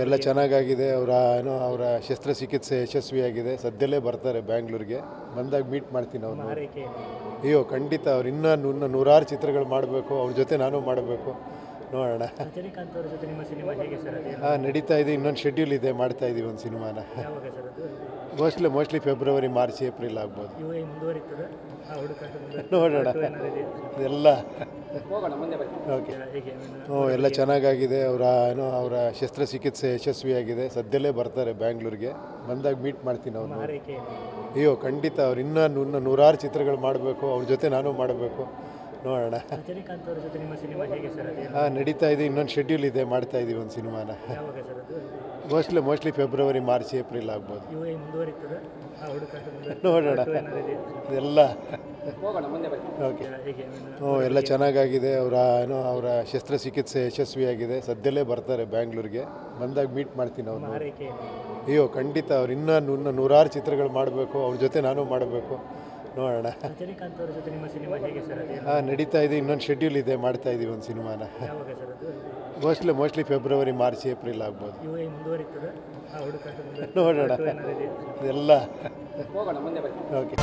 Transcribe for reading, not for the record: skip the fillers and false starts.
ಎಲ್ಲ ಚೆನ್ನಾಗಾಗಿದೆ. ಅವರ ಶಸ್ತ್ರಚಿಕಿತ್ಸೆ ಯಶಸ್ವಿಯಾಗಿದೆ. ಸದ್ಯದಲ್ಲೇ ಬರ್ತಾರೆ ಬ್ಯಾಂಗ್ಳೂರಿಗೆ. ಬಂದಾಗ ಮೀಟ್ ಮಾಡ್ತೀನಿ ಅವ್ರನ್ನ. ಅಯ್ಯೋ ಖಂಡಿತ, ಅವ್ರು ಇನ್ನೂ ನೂರಾರು ಚಿತ್ರಗಳು ಮಾಡಬೇಕು. ಅವ್ರ ಜೊತೆ ನಾನು ಮಾಡಬೇಕು. ನೋಡೋಣ. ರಜನಿಕಾಂತ್ ಅವರ ಜೊತೆ ನಿಮ್ಮ ಸಿನಿಮಾ ಹೇಗೆ ಸರ್? ನಡೀತಾ ಇದೆ. ಇನ್ನೊಂದು ಶೆಡ್ಯೂಲ್ ಇದೆ, ಮಾಡ್ತಾ ಇದ್ದೀವಿ ಒಂದು ಸಿನಿಮಾನ. ಯಾವಾಗ ಸರ್ ಅದು? ಮೋಸ್ಟ್ಲಿ ಫೆಬ್ರವರಿ, ಮಾರ್ಚ್, ಏಪ್ರಿಲ್ ಆಗ್ಬೋದು. ಯುಎ ಮುಂದುವರಿತದೆ ಹುಡುಕಾಟ ನೋಡೋಣ. ಎಲ್ಲ ಓಕೆ. ಎಲ್ಲ ಚೆನ್ನಾಗಾಗಿದೆ. ಅವರ ಶಸ್ತ್ರಚಿಕಿತ್ಸೆ ಯಶಸ್ವಿಯಾಗಿದೆ. ಸದ್ಯದಲ್ಲೇ ಬರ್ತಾರೆ ಬ್ಯಾಂಗ್ಳೂರಿಗೆ. ಬಂದಾಗ ಮೀಟ್ ಮಾಡ್ತೀನಿ ಅವ್ರನ್ನ. ಅಯ್ಯೋ ಖಂಡಿತ, ಅವ್ರು ಇನ್ನೂ ನೂರಾರು ಚಿತ್ರಗಳು ಮಾಡಬೇಕು. ಅವ್ರ ಜೊತೆ ನಾನು ಮಾಡಬೇಕು. ನೋಡೋಣ. ರಜನಿಕಾಂತ್ ಅವರ ಜೊತೆ ನಿಮ್ಮ ಸಿನಿಮಾ ಹೇಗೆ ಸರ್? ನಡೀತಾ ಇದೆ. ಇನ್ನೊಂದು ಶೆಡ್ಯೂಲ್ ಇದೆ, ಮಾಡ್ತಾ ಇದ್ದೀವಿ ಒಂದು ಸಿನಿಮಾನ. ಯಾವಾಗ ಸರ್ ಅದು? ಮೋಸ್ಟ್ಲಿ ಫೆಬ್ರವರಿ, ಮಾರ್ಚ್, ಏಪ್ರಿಲ್ ಆಗ್ಬೋದು. ಯುಎ ಮುಂದುವರಿತದೆ ಹುಡುಕಾಟ ನೋಡೋಣ. ಎಲ್ಲ ಓಕೆ. ಎಲ್ಲ ಚೆನ್ನಾಗಾಗಿದೆ. ಅವರ ಶಸ್ತ್ರಚಿಕಿತ್ಸೆ ಯಶಸ್ವಿಯಾಗಿದೆ. ಸದ್ಯದಲ್ಲೇ ಬರ್ತಾರೆ ಬ್ಯಾಂಗ್ಳೂರಿಗೆ. ಬಂದಾಗ ಮೀಟ್ ಮಾಡ್ತೀನಿ ಅವ್ರನ್ನ. ಅಯ್ಯೋ ಖಂಡಿತ, ಅವ್ರು ಇನ್ನೂ ನೂರಾರು ಚಿತ್ರಗಳು ಮಾಡಬೇಕು. ಅವ್ರ ಜೊತೆ ನಾನು ಮಾಡಬೇಕು. ನೋಡೋಣ. ರಜನಿಕಾಂತ್ ಅವರ ಜೊತೆ ನಿಮ್ಮ ಸಿನಿಮಾ ಹೇಗೆ ಸರ್? ನಡೀತಾ ಇದೆ. ಇನ್ನೊಂದು ಶೆಡ್ಯೂಲ್ ಇದೆ, ಮಾಡ್ತಾ ಇದ್ದೀವಿ ಒಂದು ಸಿನಿಮಾನ. ಯಾವಾಗ ಸರ್ ಅದು? ಮೋಸ್ಟ್ಲಿ ಫೆಬ್ರವರಿ, ಮಾರ್ಚ್, ಏಪ್ರಿಲ್ ಆಗ್ಬೋದು. ಯುಎ ಮುಂದುವರಿತದೆ ಹುಡುಕಾಟ ನೋಡೋಣ. ಎಲ್ಲ ಓಕೆ.